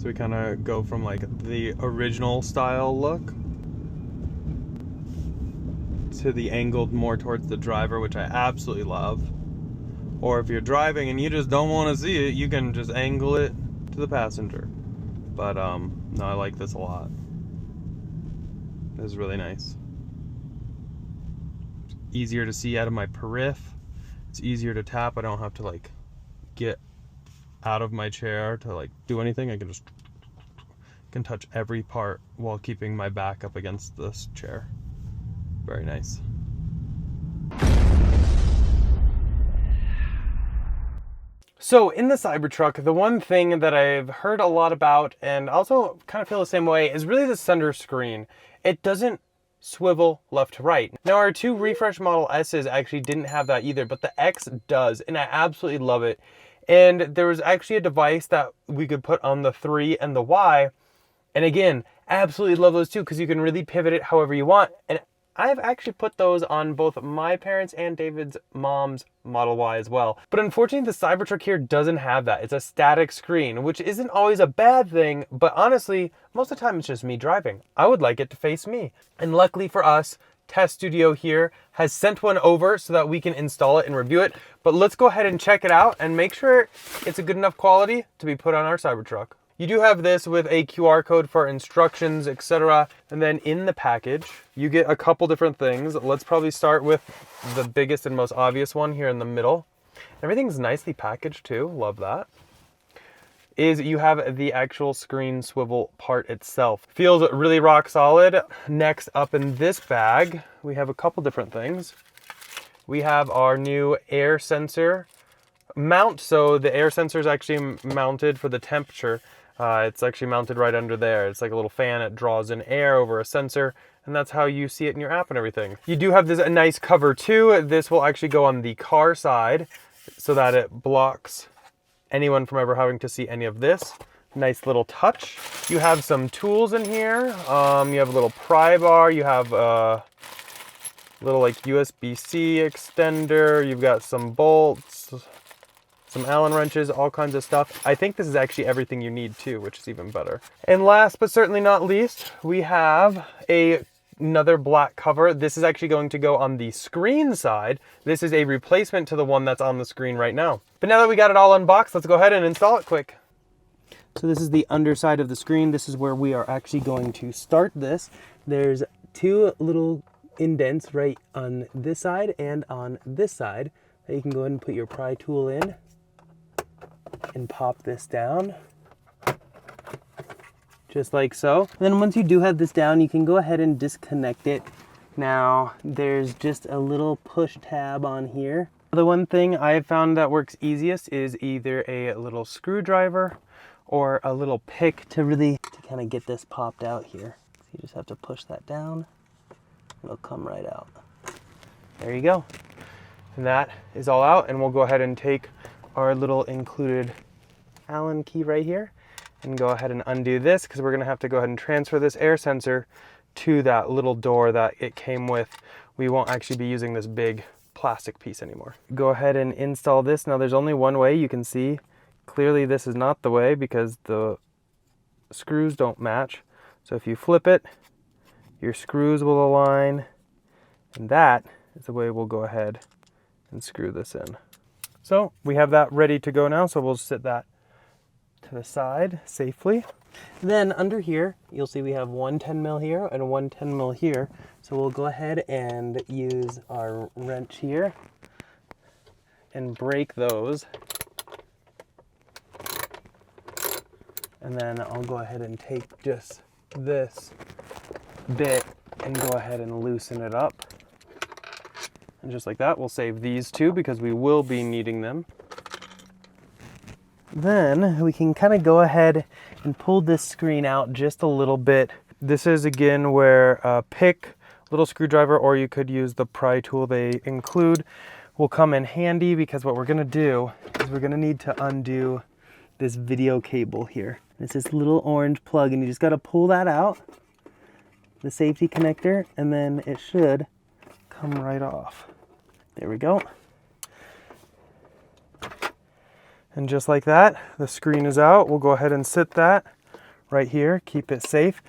So we kind of go from like the original style look to the angled more towards the driver, which I absolutely love. Or if you're driving and you just don't want to see it, you can just angle it to the passenger. But no, I like this a lot. This is really nice. It's easier to see out of my periph. It's easier to tap. I don't have to like get out of my chair to like do anything. I can touch every part while keeping my back up against this chair. Very nice. So in the Cybertruck, the one thing that I've heard a lot about and also kind of feel the same way is really the center screen. It doesn't swivel left to right. Now our two refresh Model S's actually didn't have that either, but the X does, and I absolutely love it. And there was actually a device that we could put on the 3 and the Y. And again, absolutely love those too, because you can really pivot it however you want. And I've actually put those on both my parents' and David's mom's Model Y as well. But unfortunately, the Cybertruck here doesn't have that. It's a static screen, which isn't always a bad thing, but honestly, most of the time it's just me driving. I would like it to face me. And luckily for us, TesStudio here has sent one over so that we can install it and review it. But let's go ahead and check it out and make sure it's a good enough quality to be put on our Cybertruck. You do have this with a QR code for instructions, etc. And then in the package, you get a couple different things. Let's probably start with the biggest and most obvious one here in the middle. Everything's nicely packaged too, love that. Is you have the actual screen swivel part itself. Feels really rock solid. Next up in this bag, we have a couple different things. We have our new air sensor mount. So the air sensor is actually mounted for the temperature. It's actually mounted right under there. It's like a little fan. It draws in air over a sensor, and that's how you see it in your app and everything. You do have this a nice cover too. This will actually go on the car side so that it blocks anyone from ever having to see any of this. Nice little touch. You have some tools in here. You have a little pry bar. You have a little like USB-C extender. You've got some bolts, some Allen wrenches, all kinds of stuff. I think this is actually everything you need too, which is even better. And last but certainly not least, we have another black cover. This is actually going to go on the screen side. This is a replacement to the one that's on the screen right now. But now that we got it all unboxed, let's go ahead and install it quick. So this is the underside of the screen. This is where we are actually going to start this. There's two little indents right on this side and on this side that you can go ahead and put your pry tool in and pop this down, just like so. And then once you do have this down, you can go ahead and disconnect it. Now, there's just a little push tab on here. The one thing I have found that works easiest is either a little screwdriver or a little pick to kind of get this popped out here. So you just have to push that down, and it'll come right out. There you go. And that is all out, and we'll go ahead and take our little included Allen key right here and go ahead and undo this, because we're going to have to go ahead and transfer this air sensor to that little door that it came with. We won't actually be using this big plastic piece anymore. Go ahead and install this. Now there's only one way. You can see clearly this is not the way because the screws don't match. So if you flip it, your screws will align, and that is the way we'll go ahead and screw this in. So we have that ready to go now, so we'll sit that to the side safely. Then under here, you'll see we have one 10mm here and one 10mm here. So we'll go ahead and use our wrench here and break those. And then I'll go ahead and take just this bit and go ahead and loosen it up. And just like that, we'll save these two because we will be needing them. Then we can kind of go ahead and pull this screen out just a little bit. This is again where a pick, little screwdriver, or you could use the pry tool they include, will come in handy, because what we're gonna do is we're gonna need to undo this video cable here. It's this little orange plug, and you just gotta pull that out, the safety connector, and then it should come right off. There we go. And just like that, the screen is out. We'll go ahead and sit that right here, keep it safe.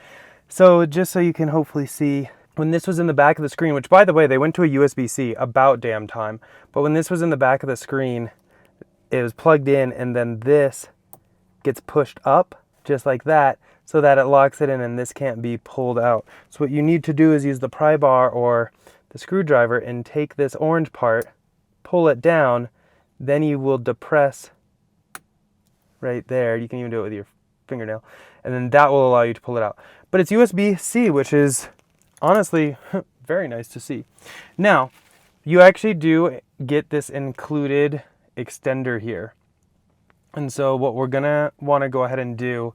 So just so you can hopefully see, when this was in the back of the screen, which by the way, they went to a USB-C about damn time, but when this was in the back of the screen, it was plugged in and then this gets pushed up just like that so that it locks it in and this can't be pulled out. So what you need to do is use the pry bar or the screwdriver and take this orange part, pull it down, then you will depress right there. You can even do it with your fingernail, and then that will allow you to pull it out. But it's USB-C, which is honestly very nice to see. Now, you actually do get this included extender here. And so what we're gonna wanna go ahead and do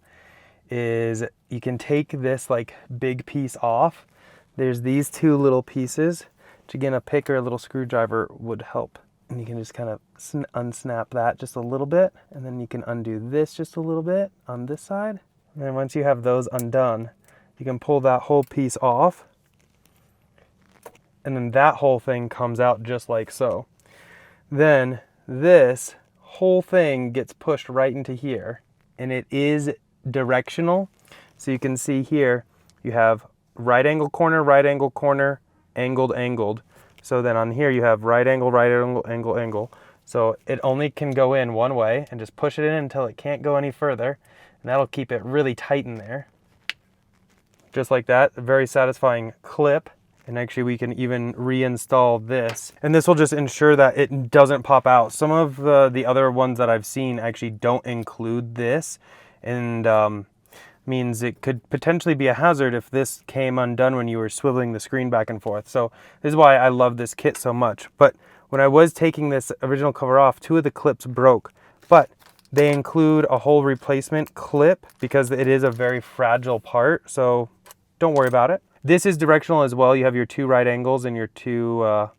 is you can take this like big piece off. There's these two little pieces, which again, a pick or a little screwdriver would help. And you can just kind of unsnap that just a little bit, and then you can undo this just a little bit on this side. And then once you have those undone, you can pull that whole piece off, and then that whole thing comes out just like so. Then this whole thing gets pushed right into here, and it is directional. So you can see here, you have right angle, angled, angled. So then on here you have right angle, angle. So it only can go in one way, and just push it in until it can't go any further. And that'll keep it really tight in there. Just like that, a very satisfying clip. And actually we can even reinstall this. And this will just ensure that it doesn't pop out. Some of the other ones that I've seen actually don't include this. And means it could potentially be a hazard if this came undone when you were swiveling the screen back and forth. So this is why I love this kit so much. But when I was taking this original cover off, 2 of the clips broke, but they include a whole replacement clip because it is a very fragile part. So don't worry about it. This is directional as well. You have your 2 right angles and your 2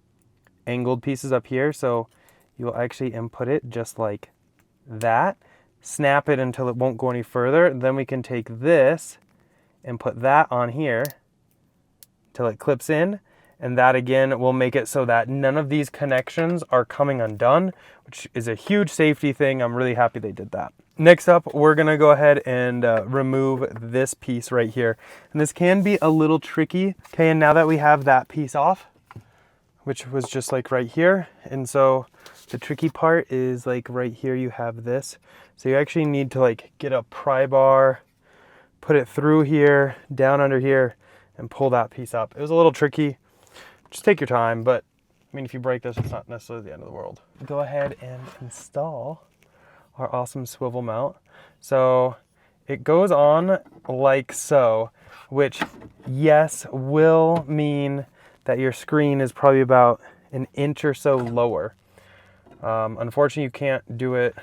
angled pieces up here. So you'll actually input it just like that. Snap it until it won't go any further. Then we can take this and put that on here till it clips in. And that again will make it so that none of these connections are coming undone, which is a huge safety thing. I'm really happy they did that. Next up, we're gonna go ahead and remove this piece right here. And this can be a little tricky. Okay, and now that we have that piece off, which was just like right here. And so the tricky part is like right here you have this. So you actually need to like get a pry bar, put it through here, down under here, and pull that piece up. It was a little tricky. Just take your time, but I mean, if you break this, it's not necessarily the end of the world. Go ahead and install our awesome swivel mount. So it goes on like so, which yes, will mean that your screen is probably about an inch or so lower. Unfortunately, you can't do it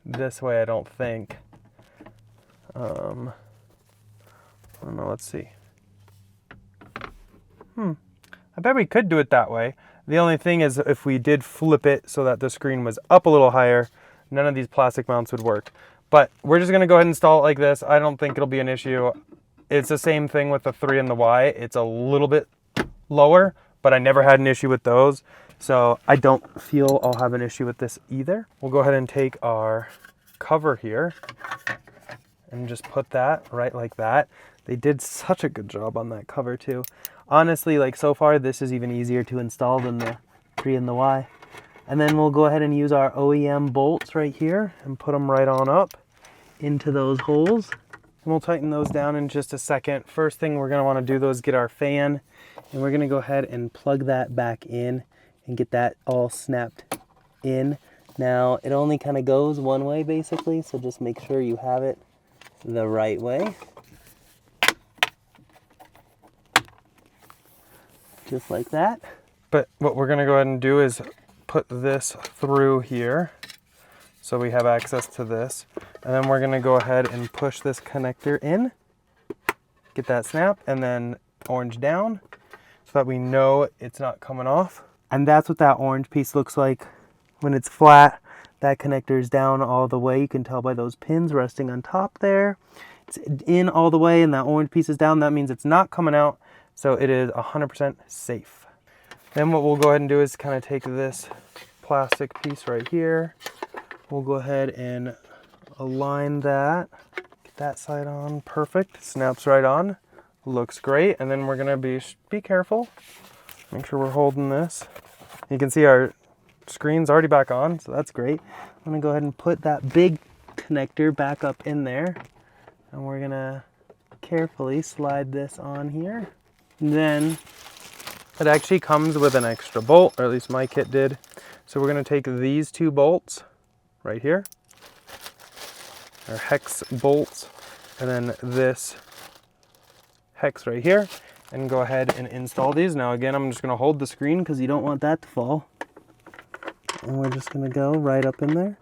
this way, I don't think. I don't know, let's see. I bet we could do it that way. The only thing is if we did flip it so that the screen was up a little higher, none of these plastic mounts would work. But we're just gonna go ahead and install it like this. I don't think it'll be an issue. It's the same thing with the 3 and the Y. It's a little bit lower, but I never had an issue with those. So I don't feel I'll have an issue with this either. We'll go ahead and take our cover here and just put that right like that. They did such a good job on that cover too. Honestly, like so far, this is even easier to install than the 3 and the Y. And then we'll go ahead and use our OEM bolts right here and put them right on up into those holes. And we'll tighten those down in just a second. First thing we're gonna wanna do though is get our fan, and we're gonna go ahead and plug that back in and get that all snapped in. Now, it only kind of goes one way basically, so just make sure you have it the right way. Just like that. But what we're gonna go ahead and do is put this through here so we have access to this. And then we're gonna go ahead and push this connector in, get that snap, and then orange down so that we know it's not coming off. And that's what that orange piece looks like when it's flat. That connector is down all the way. You can tell by those pins resting on top there. It's in all the way and that orange piece is down. That means it's not coming out. So it is 100% safe. Then what we'll go ahead and do is kind of take this plastic piece right here. We'll go ahead and align that that side on, perfect, snaps right on, looks great. And then we're gonna be careful, make sure we're holding this. You can see our screen's already back on, so that's great. I'm gonna go ahead and put that big connector back up in there, and we're gonna carefully slide this on here. And then it actually comes with an extra bolt, or at least my kit did. So we're gonna take these 2 bolts right here, our hex bolts, and then this hex right here, and go ahead and install these. Now again, I'm just gonna hold the screen because you don't want that to fall. And we're just gonna go right up in there.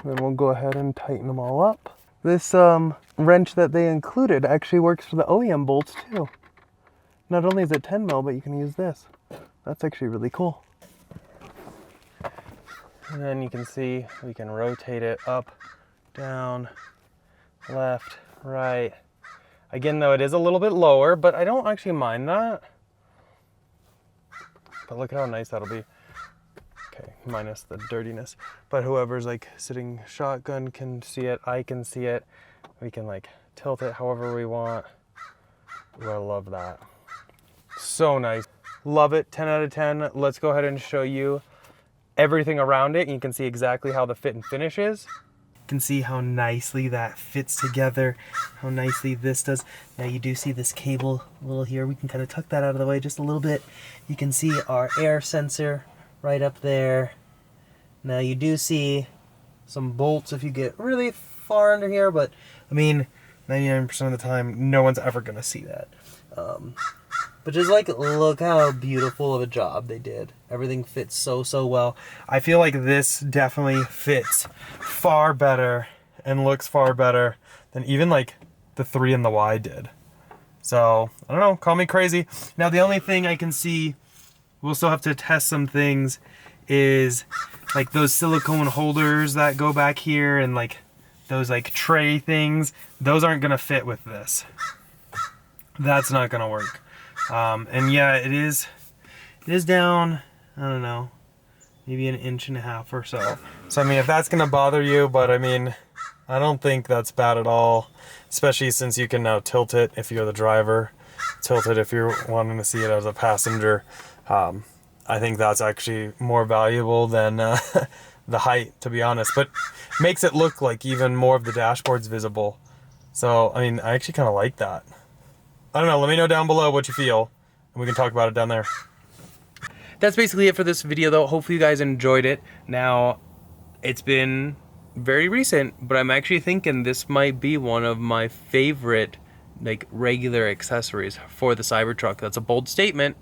Then we'll go ahead and tighten them all up. This wrench that they included actually works for the OEM bolts too. Not only is it 10 mil, but you can use this. That's actually really cool. And then you can see we can rotate it up, down, left, right. Again, though, it is a little bit lower, but I don't actually mind that. But look at how nice that'll be. Okay, minus the dirtiness. But whoever's like sitting shotgun can see it, I can see it. We can like tilt it however we want. Ooh, I love that. So nice. Love it, 10 out of 10. Let's go ahead and show you everything around it. You can see exactly how the fit and finish is. You can see how nicely that fits together, how nicely this does. Now you do see this cable a little here. We can kind of tuck that out of the way just a little bit. You can see our air sensor right up there. Now you do see some bolts if you get really far under here, but I mean, 99% of the time, no one's ever gonna see that. But just like, look how beautiful of a job they did. Everything fits so well. I feel like this definitely fits far better and looks far better than even like the 3 and the Y did. So, I don't know, call me crazy. Now the only thing I can see, we'll still have to test some things, is like those silicone holders that go back here and like those like tray things. Those aren't gonna fit with this. That's not gonna work. And yeah, it is down, I don't know, maybe 1.5 inches or so. So I mean, if that's gonna bother you, but I mean, I don't think that's bad at all, especially since you can now tilt it if you're the driver, tilt it if you're wanting to see it as a passenger. I think that's actually more valuable than the height, to be honest, but makes it look like even more of the dashboard's visible. So, I mean, I actually kind of like that. I don't know, let me know down below what you feel, and we can talk about it down there. That's basically it for this video, though. Hopefully you guys enjoyed it. Now, it's been very recent, but I'm actually thinking this might be one of my favorite, like, regular accessories for the Cybertruck. That's a bold statement,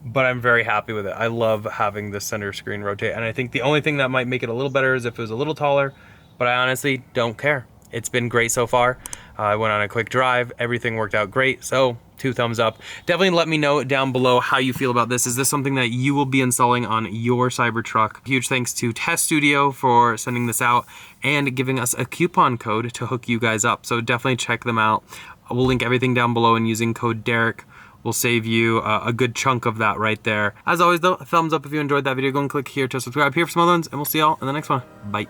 but I'm very happy with it. I love having the center screen rotate, and I think the only thing that might make it a little better is if it was a little taller, but I honestly don't care. It's been great so far. I went on a quick drive, everything worked out great, so 2 thumbs up. Definitely let me know down below how you feel about this. Is this something that you will be installing on your Cybertruck? Huge thanks to TesStudio for sending this out and giving us a coupon code to hook you guys up, so definitely check them out. We'll link everything down below, and using code Derek will save you a good chunk of that right there. As always though, a thumbs up if you enjoyed that video. Go and click here to subscribe here for some other ones, and we'll see y'all in the next one. Bye.